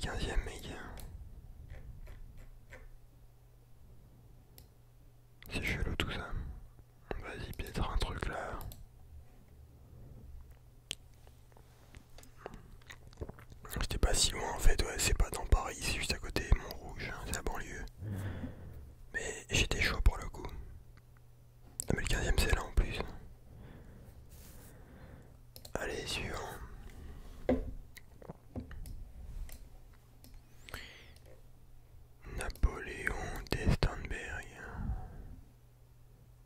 15e, mec. C'est chelou tout ça. Vas-y, peut-être un truc là. C'était pas si loin en fait, ouais, c'est pas dans Paris, c'est juste à côté, Montrouge, c'est la banlieue. Mais j'étais chaud pour le coup. Ah, mais le 15e c'est là en plus. Allez, suivant. Napoléon d'Estenberg.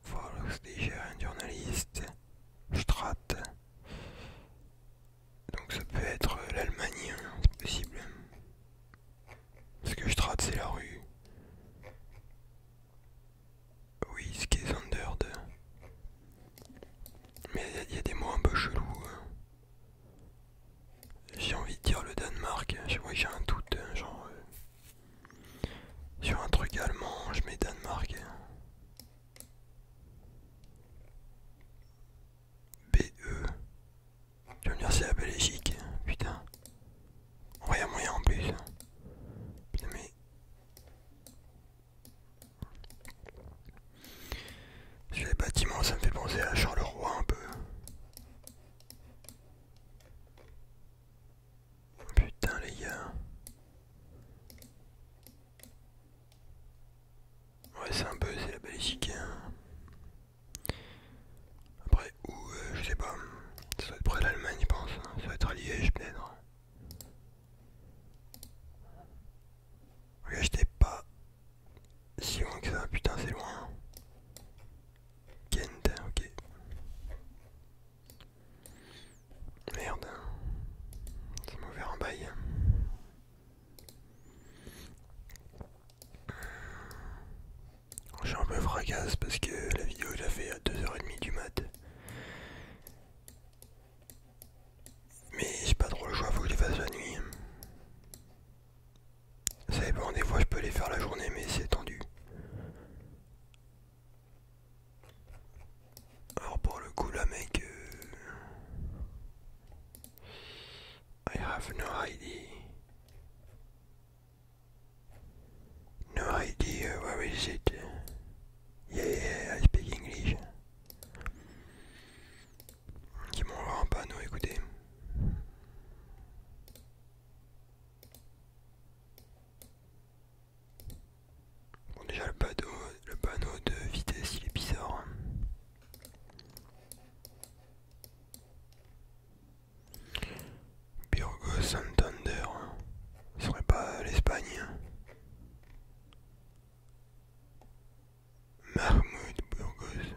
Volkswagen journaliste. Strat. Donc ça peut être l'Allemagne, hein, c'est possible. Parce que Strat c'est la rue. Oui, Skezanderd. Mais il y a des mots un peu chelous. J'ai envie de dire le Danemark. Je vois que j'ai un doute, genre sur un truc allemand, je mets Danemark. BE. Tu vas me dire c'est la Belgique. Putain. Ouais, y a moyen en plus. Putain mais. Sur les bâtiments, ça me fait penser à Charleroi un peu. Putain les gars. Ouais c'est un peu, c'est la Belgique. Hein. Après, où, je sais pas. Ça doit être près de l'Allemagne, je pense. Ça doit être à Liège peut-être. Regarde, j'étais pas si loin que ça. Putain, c'est loin. Kent, ok. Merde. Ça m'a ouvert un bail. J'ai un peu fracasse parce que la vidéo je l'ai fait à 2h30 du mat. Mais j'ai pas trop le choix, faut que je les fasse la nuit. Ça dépend, des fois je peux les faire la journée mais c'est tendu. Alors pour le coup là mec, I have no idea. No idea where is it. Yeah, I speak English. Qui m'envoie un panneau, écoutez. Bon déjà le panneau de vitesse il est bizarre. Burgos Santander. Ce serait pas l'Espagne. Mahmoud Burgos.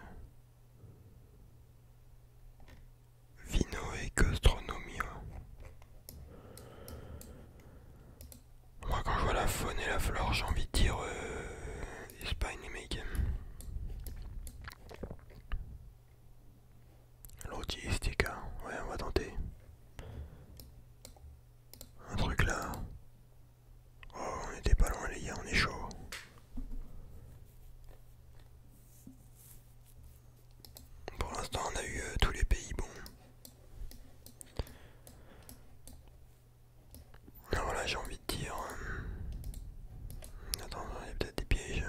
Vino et gastronomia. Moi quand je vois la faune et la flore j'ai envie de dire Espagne les mecs. Logistica, ouais on va tenter. Un truc là. Oh on était pas loin les gars, on est chaud. Pour l'instant on a eu tous les pays bons. Alors là j'ai envie de dire... Attends, il y a peut-être des pièges.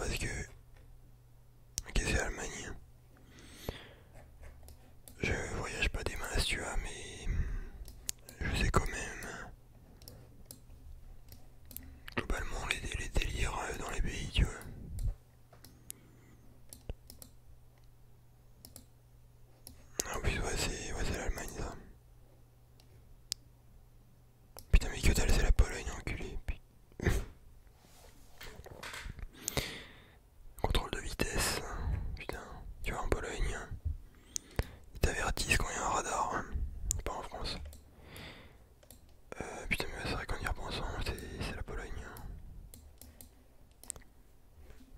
parce que... Ok, c'est l'Allemagne. Je voyage pas des masses, tu vois, mais... Je sais quand même... Globalement, les délires dans les pays, tu vois. En plus, ouais, c'est l'Allemagne, ça. Putain, mais que dalle, c'est la Pologne, enculé. Contrôle de vitesse. Putain, tu vois, en Pologne, ils t'avertissent quand il y a un radar. C'est pas en France. Putain, mais c'est vrai qu'en y repensant, c'est la Pologne.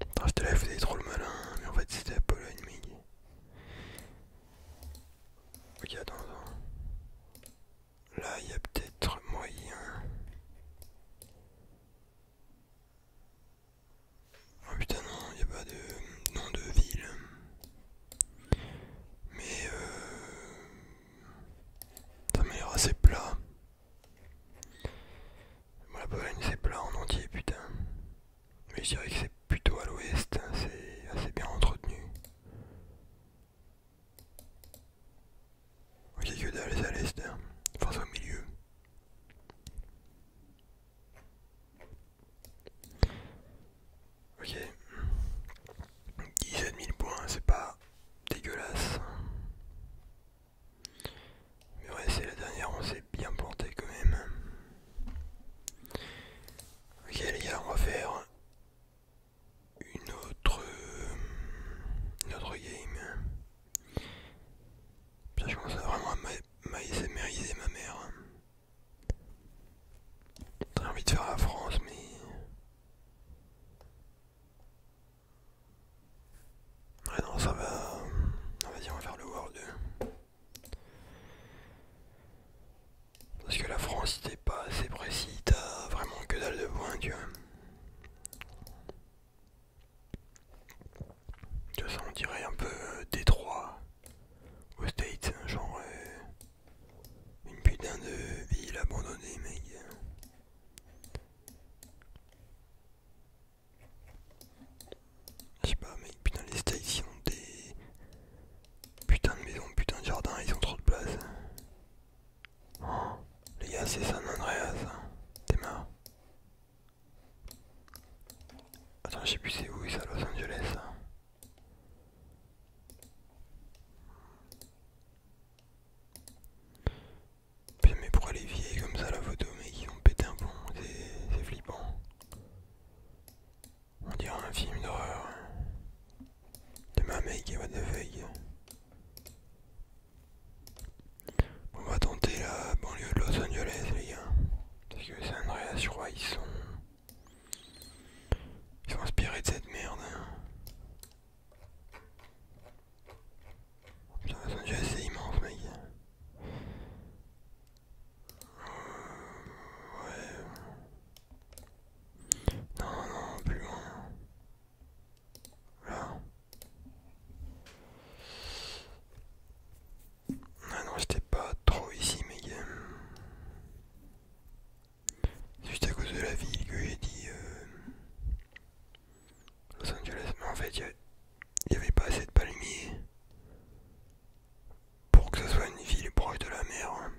Attends, j'étais là, je faisais trop le malin, mais en fait, c'était la Pologne, mec. Ok, attends. Là, il y a peut-être moyen. Oh putain, non, il n'y a pas de nom de ville. Mais ça m'a l'air assez plat. Bon, la Pologne, c'est plat en entier, putain. Mais je dirais que c'est plutôt à l'ouest, hein, c'est assez bien entretenu. Ok, que dalle, c'est à l'est, hein. Enfin, c'est au milieu. Ok. 17 000 points, c'est pas dégueulasse. Mais ouais, c'est la dernière, on s'est bien planté quand même. Ok les gars, on va faire une autre game. Putain, je commence à vraiment à m'ASMRiser ma mère. J'ai envie de faire la France, mais... Ouais, non, ça va... Non, vas-y, on va faire le World. Parce que la France, si t'es pas assez précis, t'as vraiment que dalle de points, tu vois. Tu vois, ça, on dirait un peu Détroit aux States, genre... une putain de ville abandonnée, mec. Je sais pas, mec, putain, les States, ils ont des... putain de maisons, putain de jardin, ils ont trop de place. Oh, les gars, c'est San Andreas. T'es marre. Attends, je sais plus c'est où, c'est à Los Angeles. Putain, mais pourquoi les vieilles comme ça la photo, mec, ils ont pété un plomb, c'est flippant. On dirait un film d'horreur. T'es ma mec, what the fuck. On va tenter la banlieue de Los Angeles, les gars. Parce que San Andreas, je crois, ils sont inspirés de cette merde. Putain, Los Angeles, c'est immense, mec. Ouais. Non, plus loin. Là. Ah non, j'étais pas trop ici, mec. C'est juste à cause de la ville que j'ai dit Los Angeles. Mais en fait, il y avait pas assez de palmiers pour que ce soit une ville proche de la mer.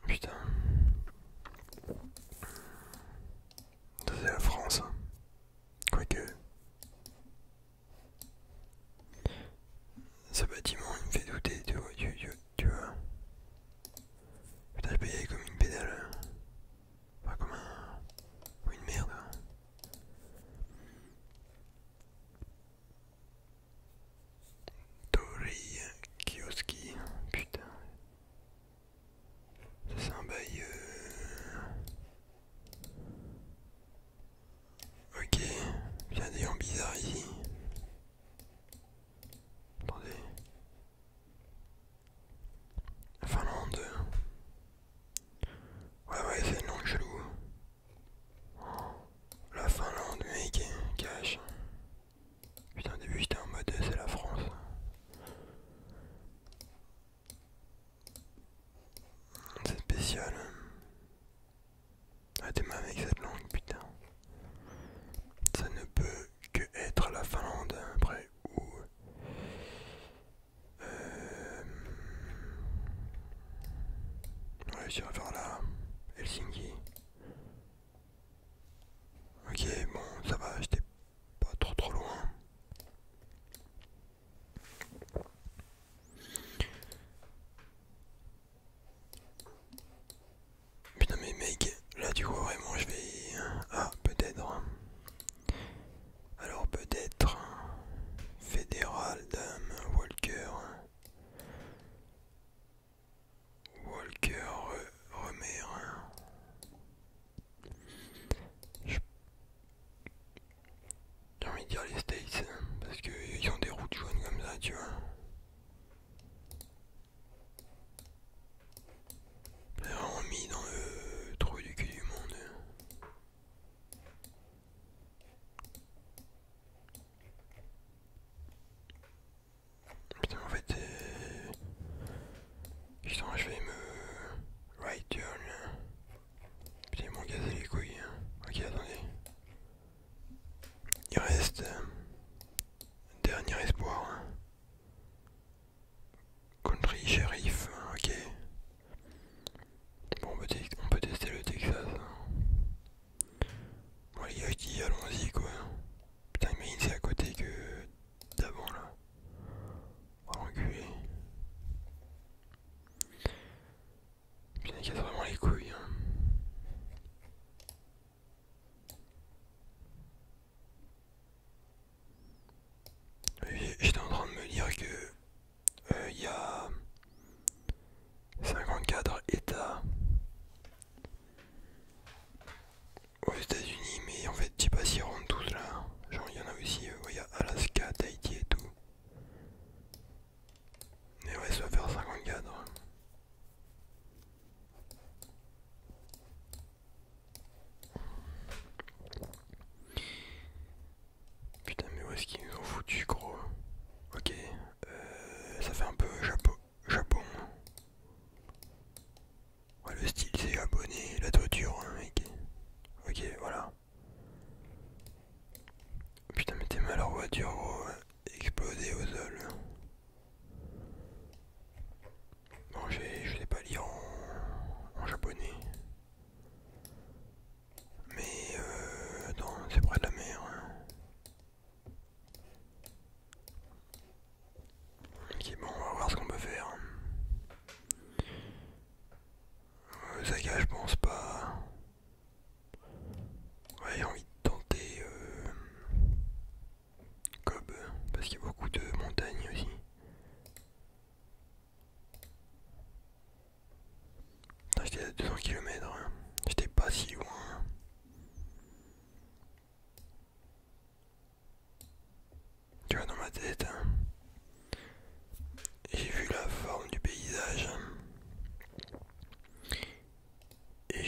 Putain. Ça c'est la France. Quoique. Ce bâtiment il me fait douter, tu vois. Putain, je peux y aller comme une réussir à faire la Helsinki. Ok, bon, ça va, j'étais pas trop loin. Putain mais mec, là tu vois vraiment je vais... Ah, peut-être. Alors peut-être... Fédéral, Dame, Walker... Walker, Remer... J'ai envie de dire les States, parce qu'ils ont des routes jaunes comme ça, tu vois. C'est vraiment mis dans le trou du cul du monde. Putain, en fait, putain, je vais me... Right turn. Putain, ils m'ont gazé les couilles. Ok, attendez. Il reste... dernier espoir. Country shérif, ok. Bon, on peut tester le Texas. Bon les gars, je dis allons-y quoi. Putain, imagine c'est à côté que d'avant là. On va reculer. Putain, il casse vraiment les couilles. Hein. J'étais en train de me dire que il y a 54 États aux États-Unis, mais en fait, je sais pas s'ils rentrent tous là. Genre, il y en a aussi, il y a Alaska, Tahiti et tout. Mais ouais, ça va faire 54. Putain, mais où est-ce qu'ils nous ont foutu, gros? Ok, ça fait un peu Japon. Ouais, le style c'est japonais, la toiture, hein, mec. Ok, voilà. Putain, mais t'es mal leur voiture, gros. Explosé au sol. Bon, je vais pas lire en japonais. Mais attends, c'est près de la mer. Hein. Ok, bon, on va voir ce qu'on peut faire. Zaga, je pense pas. Ouais, j'ai envie de tenter Kobe, parce qu'il y a beaucoup de montagnes aussi. J'étais à 200 km, hein. J'étais pas si loin. Tu vois, dans ma tête, hein. J'ai vu la forme du paysage. Et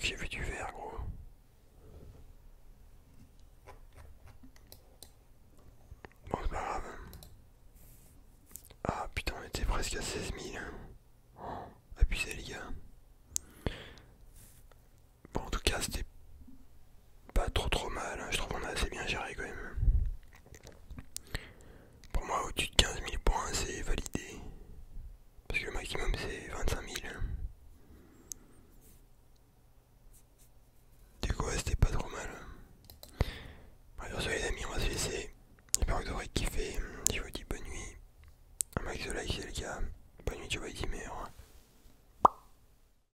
J'ai vu du vert, gros. Bon, c'est pas grave. Ah putain, on était presque à 16 000. Oh, abusé, les gars. Bon, en tout cas, c'était pas trop mal, hein. Je trouve qu'on a assez bien géré quand même.